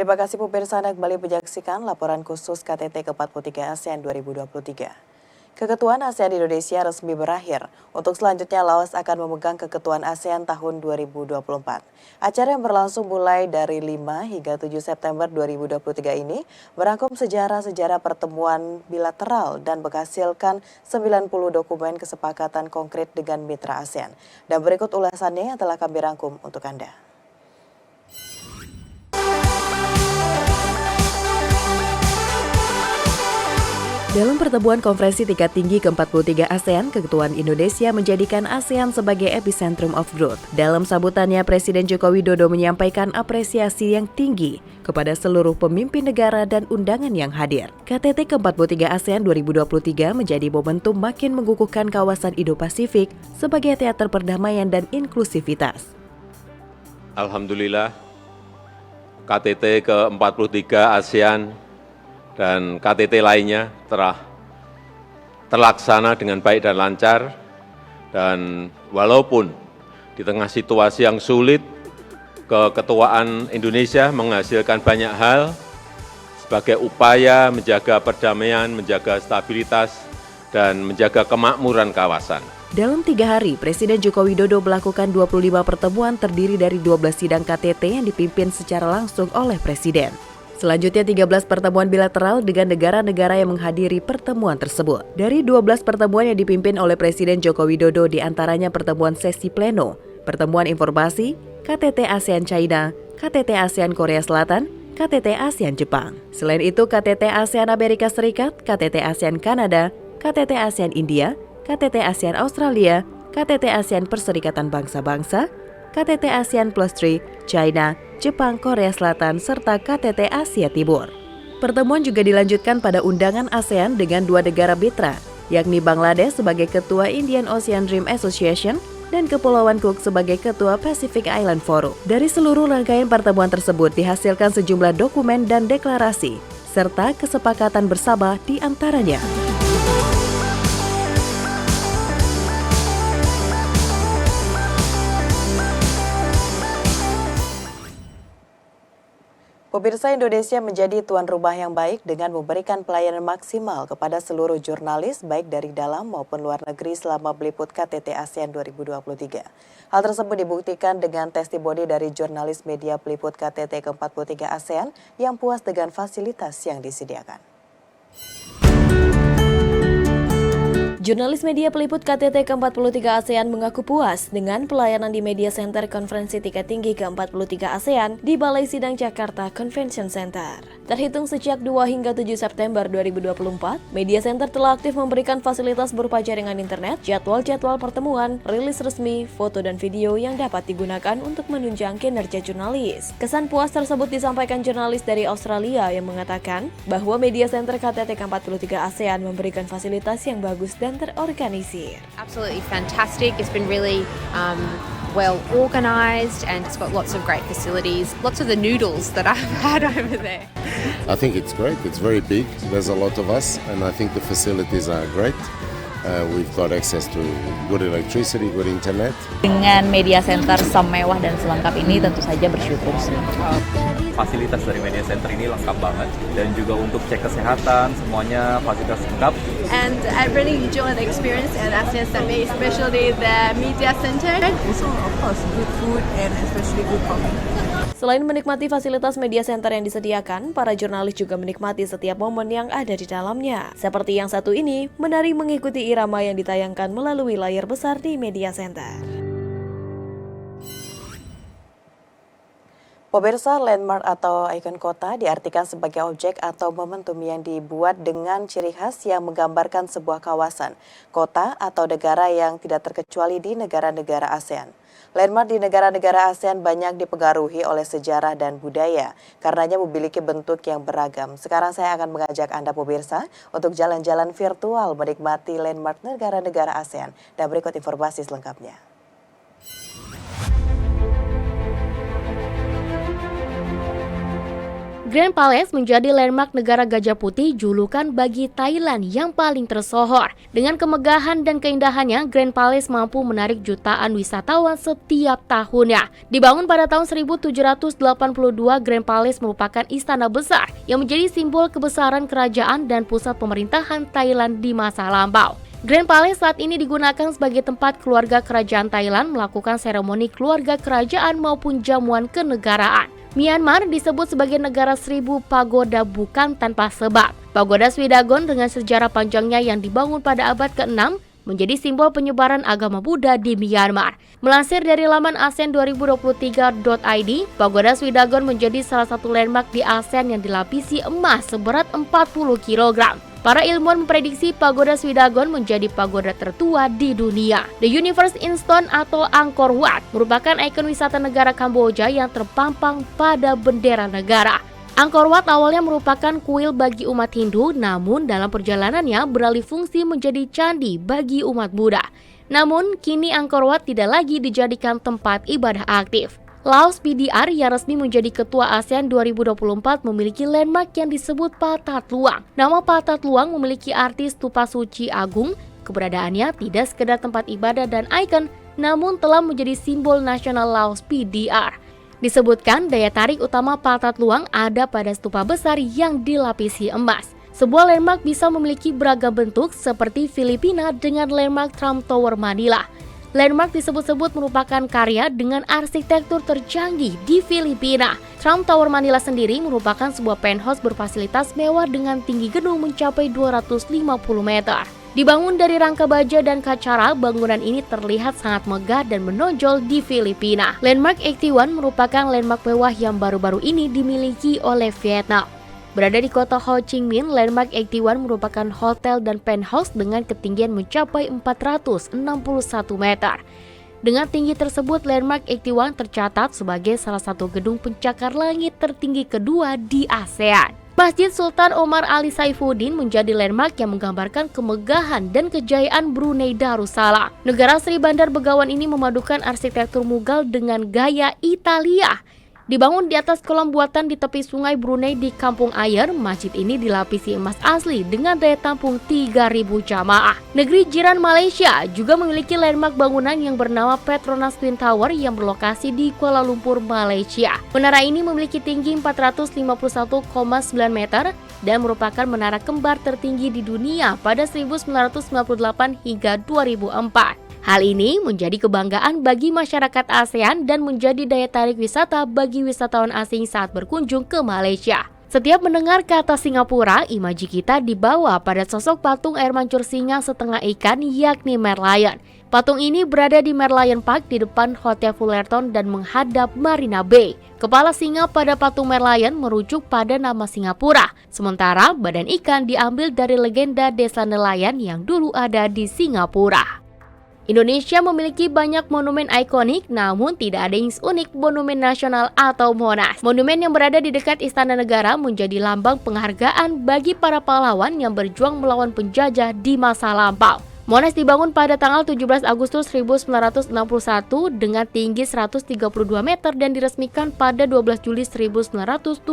Terima kasih pemirsa Anda kembali menyaksikan laporan khusus KTT ke-43 ASEAN 2023. Keketuaan ASEAN Indonesia resmi berakhir. Untuk selanjutnya Laos akan memegang keketuaan ASEAN tahun 2024. Acara yang berlangsung mulai dari 5 hingga 7 September 2023 ini merangkum sejarah-sejarah pertemuan bilateral dan menghasilkan 90 dokumen kesepakatan konkret dengan mitra ASEAN. Dan berikut ulasannya yang telah kami rangkum untuk Anda. Dalam pertemuan konferensi tingkat tinggi ke-43 ASEAN, keketuaan Indonesia menjadikan ASEAN sebagai epicentrum of growth. Dalam sambutannya, Presiden Joko Widodo menyampaikan apresiasi yang tinggi kepada seluruh pemimpin negara dan undangan yang hadir. KTT ke-43 ASEAN 2023 menjadi momentum makin mengukuhkan kawasan Indo-Pasifik sebagai teater perdamaian dan inklusivitas. Alhamdulillah, KTT ke-43 ASEAN dan KTT lainnya telah terlaksana dengan baik dan lancar, dan walaupun di tengah situasi yang sulit, keketuaan Indonesia menghasilkan banyak hal sebagai upaya menjaga perdamaian, menjaga stabilitas, dan menjaga kemakmuran kawasan. Dalam 3 hari, Presiden Joko Widodo melakukan 25 pertemuan terdiri dari 12 sidang KTT yang dipimpin secara langsung oleh Presiden. Selanjutnya 13 pertemuan bilateral dengan negara-negara yang menghadiri pertemuan tersebut. Dari 12 pertemuan yang dipimpin oleh Presiden Joko Widodo diantaranya pertemuan sesi pleno, pertemuan informasi, KTT ASEAN China, KTT ASEAN Korea Selatan, KTT ASEAN Jepang. Selain itu KTT ASEAN Amerika Serikat, KTT ASEAN Kanada, KTT ASEAN India, KTT ASEAN Australia, KTT ASEAN Perserikatan Bangsa-Bangsa, KTT ASEAN Plus 3, China, Jepang, Korea Selatan, serta KTT Asia Timur. Pertemuan juga dilanjutkan pada undangan ASEAN dengan 2 negara mitra, yakni Bangladesh sebagai Ketua Indian Ocean Dream Association dan Kepulauan Cook sebagai Ketua Pacific Island Forum. Dari seluruh rangkaian pertemuan tersebut dihasilkan sejumlah dokumen dan deklarasi, serta kesepakatan bersama di antaranya. Pemirsa, Indonesia menjadi tuan rumah yang baik dengan memberikan pelayanan maksimal kepada seluruh jurnalis baik dari dalam maupun luar negeri selama meliput KTT ASEAN 2023. Hal tersebut dibuktikan dengan testimoni dari jurnalis media peliput KTT ke-43 ASEAN yang puas dengan fasilitas yang disediakan. Jurnalis media peliput KTT ke-43 ASEAN mengaku puas dengan pelayanan di Media Center Konferensi Tingkat Tinggi ke-43 ASEAN di Balai Sidang Jakarta Convention Center. Terhitung sejak 2 hingga 7 September 2024, Media Center telah aktif memberikan fasilitas berupa jaringan internet, jadwal-jadwal pertemuan, rilis resmi, foto dan video yang dapat digunakan untuk menunjang kinerja jurnalis. Kesan puas tersebut disampaikan jurnalis dari Australia yang mengatakan bahwa Media Center KTT ke-43 ASEAN memberikan fasilitas yang bagus dan terorganisir. Absolutely fantastic. It's been really well organised and it's got lots of great facilities. Lots of the noodles that I've had over there. I think it's great. It's very big. There's a lot of us and I think the facilities are great. We've got access to good electricity, good internet. Dengan Media Center semewah dan selengkap ini tentu saja bersyukur sih. Fasilitas dari Media Center ini lengkap banget dan juga untuk cek kesehatan semuanya fasilitas lengkap. And I really enjoy the experience at ASEAN Summit, especially the Media Center. Also, of course, good food and especially good coffee. Selain menikmati fasilitas Media Center yang disediakan, para jurnalis juga menikmati setiap momen yang ada di dalamnya. Seperti yang satu ini, menari mengikuti irama yang ditayangkan melalui layar besar di Media Center. Pemirsa, landmark atau ikon kota diartikan sebagai objek atau momentum yang dibuat dengan ciri khas yang menggambarkan sebuah kawasan, kota atau negara yang tidak terkecuali di negara-negara ASEAN. Landmark di negara-negara ASEAN banyak dipengaruhi oleh sejarah dan budaya, karenanya memiliki bentuk yang beragam. Sekarang saya akan mengajak Anda pemirsa untuk jalan-jalan virtual menikmati landmark negara-negara ASEAN. Dan berikut informasi selengkapnya. Grand Palace menjadi landmark negara Gajah Putih, julukan bagi Thailand yang paling tersohor. Dengan kemegahan dan keindahannya, Grand Palace mampu menarik jutaan wisatawan setiap tahunnya. Dibangun pada tahun 1782, Grand Palace merupakan istana besar yang menjadi simbol kebesaran kerajaan dan pusat pemerintahan Thailand di masa lampau. Grand Palace saat ini digunakan sebagai tempat keluarga kerajaan Thailand melakukan seremoni keluarga kerajaan maupun jamuan kenegaraan. Myanmar disebut sebagai negara 1000 pagoda bukan tanpa sebab. Pagoda Swidagon dengan sejarah panjangnya yang dibangun pada abad ke-6 menjadi simbol penyebaran agama Buddha di Myanmar. Melansir dari laman asean2023.id, Pagoda Swidagon menjadi salah satu landmark di ASEAN yang dilapisi emas seberat 40 kg. Para ilmuwan memprediksi Pagoda Swidagon menjadi pagoda tertua di dunia. The Universe in Stone atau Angkor Wat merupakan ikon wisata negara Kamboja yang terpampang pada bendera negara. Angkor Wat awalnya merupakan kuil bagi umat Hindu, namun dalam perjalanannya beralih fungsi menjadi candi bagi umat Buddha. Namun, kini Angkor Wat tidak lagi dijadikan tempat ibadah aktif. Laos PDR yang resmi menjadi ketua ASEAN 2024 memiliki landmark yang disebut Patat Luang. Nama Patat Luang memiliki arti stupa suci agung. Keberadaannya tidak sekedar tempat ibadah dan ikon, namun telah menjadi simbol nasional Laos PDR. Disebutkan daya tarik utama Patat Luang ada pada stupa besar yang dilapisi emas. Sebuah landmark bisa memiliki beragam bentuk seperti Filipina dengan landmark Trump Tower Manila. Landmark disebut-sebut merupakan karya dengan arsitektur tercanggih di Filipina. Trump Tower Manila sendiri merupakan sebuah penthouse berfasilitas mewah dengan tinggi gedung mencapai 250 meter. Dibangun dari rangka baja dan kacara, bangunan ini terlihat sangat megah dan menonjol di Filipina. Landmark 81 merupakan landmark mewah yang baru-baru ini dimiliki oleh Vietnam. Berada di kota Ho Chi Minh, Landmark 81 merupakan hotel dan penthouse dengan ketinggian mencapai 461 meter. Dengan tinggi tersebut, Landmark 81 tercatat sebagai salah satu gedung pencakar langit tertinggi kedua di ASEAN. Masjid Sultan Omar Ali Saifuddin menjadi landmark yang menggambarkan kemegahan dan kejayaan Brunei Darussalam. Negara Sri Bandar Begawan ini memadukan arsitektur Mughal dengan gaya Italia. Dibangun di atas kolam buatan di tepi sungai Brunei di Kampung Ayer, masjid ini dilapisi emas asli dengan daya tampung 3.000 jamaah. Negeri jiran Malaysia juga memiliki landmark bangunan yang bernama Petronas Twin Tower yang berlokasi di Kuala Lumpur, Malaysia. Menara ini memiliki tinggi 451,9 meter dan merupakan menara kembar tertinggi di dunia pada 1998 hingga 2004. Hal ini menjadi kebanggaan bagi masyarakat ASEAN dan menjadi daya tarik wisata bagi wisatawan asing saat berkunjung ke Malaysia. Setiap mendengar kata Singapura, imaji kita dibawa pada sosok patung air mancur singa setengah ikan yakni Merlion. Patung ini berada di Merlion Park di depan Hotel Fullerton dan menghadap Marina Bay. Kepala singa pada patung Merlion merujuk pada nama Singapura, sementara badan ikan diambil dari legenda desa nelayan yang dulu ada di Singapura. Indonesia memiliki banyak monumen ikonik, namun tidak ada yang unik Monumen Nasional atau Monas. Monumen yang berada di dekat Istana Negara menjadi lambang penghargaan bagi para pahlawan yang berjuang melawan penjajah di masa lampau. Monas dibangun pada tanggal 17 Agustus 1961 dengan tinggi 132 meter dan diresmikan pada 12 Juli 1975.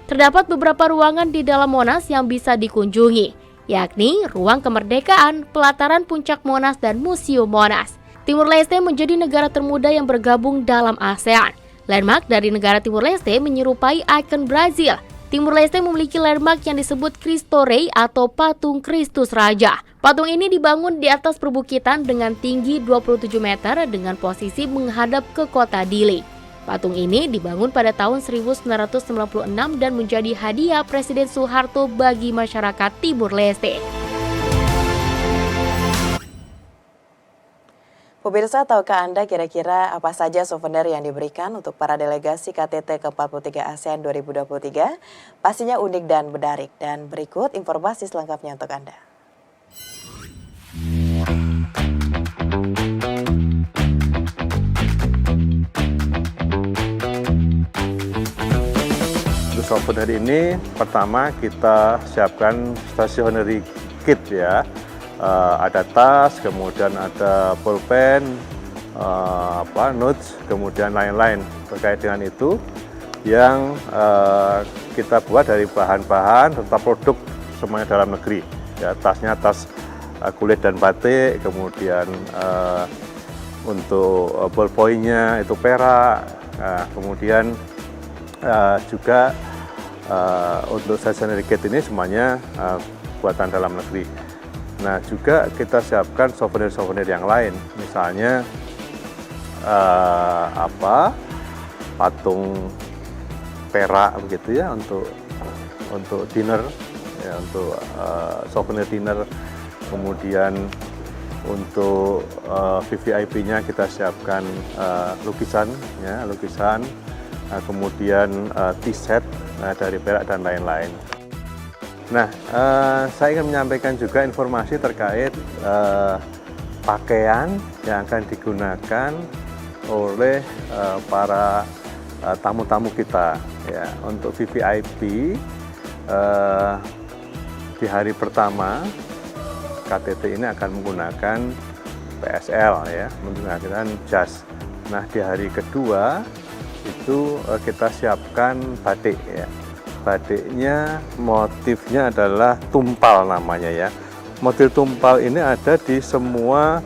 Terdapat beberapa ruangan di dalam Monas yang bisa dikunjungi, yakni Ruang Kemerdekaan, Pelataran Puncak Monas, dan Museum Monas. Timur Leste menjadi negara termuda yang bergabung dalam ASEAN. Landmark dari negara Timur Leste menyerupai ikon Brazil. Timur Leste memiliki landmark yang disebut Cristo Rei atau Patung Kristus Raja. Patung ini dibangun di atas perbukitan dengan tinggi 27 meter dengan posisi menghadap ke kota Dili. Patung ini dibangun pada tahun 1996 dan menjadi hadiah Presiden Soeharto bagi masyarakat Timur Leste. Pemirsa, tahukah Anda kira-kira apa saja souvenir yang diberikan untuk para delegasi KTT ke-43 ASEAN 2023? Pastinya unik dan menarik. Dan berikut informasi selengkapnya untuk Anda. Souvenir ini pertama kita siapkan stationery kit ya, ada tas, kemudian ada pulpen, notes, kemudian lain-lain. Terkait dengan itu yang kita buat dari bahan-bahan serta produk semuanya dalam negeri. Ya, tasnya tas kulit dan batik, kemudian untuk ballpoint-nya itu perak, kemudian juga untuk stationery kit ini semuanya buatan dalam negeri. Nah, juga kita siapkan souvenir-souvenir yang lain, misalnya patung perak begitu ya untuk dinner, ya, untuk souvenir dinner. Kemudian untuk VVIP-nya kita siapkan lukisan, kemudian T-shirt dari perak dan lain-lain. Nah, saya ingin menyampaikan juga informasi terkait pakaian yang akan digunakan oleh para tamu-tamu kita. Ya, untuk VVIP di hari pertama KTT ini akan menggunakan PSL, ya, menggunakan jas. Nah, di hari kedua itu kita siapkan batik, ya. Batiknya motifnya adalah tumpal namanya, ya. Motif tumpal ini ada di semua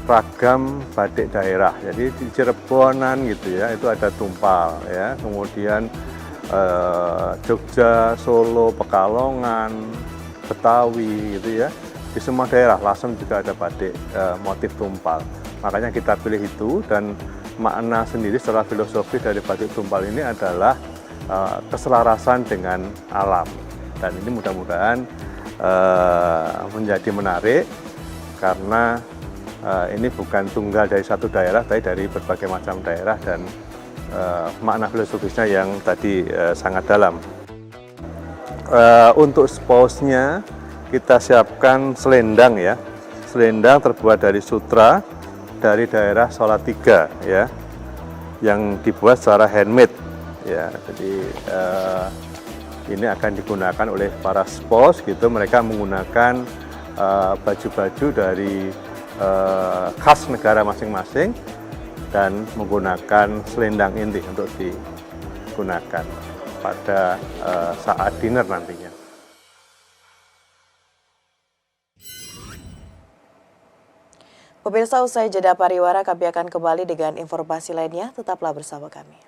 ragam batik daerah. Jadi di Cirebonan gitu ya, itu ada tumpal, ya. Kemudian Jogja, Solo, Pekalongan, Betawi gitu ya. Di semua daerah Lasem juga ada batik motif tumpal. Makanya kita pilih itu, dan makna sendiri secara filosofi dari batik tumpal ini adalah keselarasan dengan alam. Dan ini mudah-mudahan menjadi menarik karena ini bukan tunggal dari satu daerah, tapi dari berbagai macam daerah, dan makna filosofisnya yang tadi sangat dalam. Untuk spouse-nya kita siapkan selendang, ya. Selendang terbuat dari sutra dari daerah Salatiga, ya, yang dibuat secara handmade, ya. Jadi ini akan digunakan oleh para spouse gitu. Mereka menggunakan baju-baju dari khas negara masing-masing dan menggunakan selendang ini untuk digunakan pada saat dinner nantinya. Pemirsa, usai jeda pariwara, kami akan kembali dengan informasi lainnya. Tetaplah bersama kami.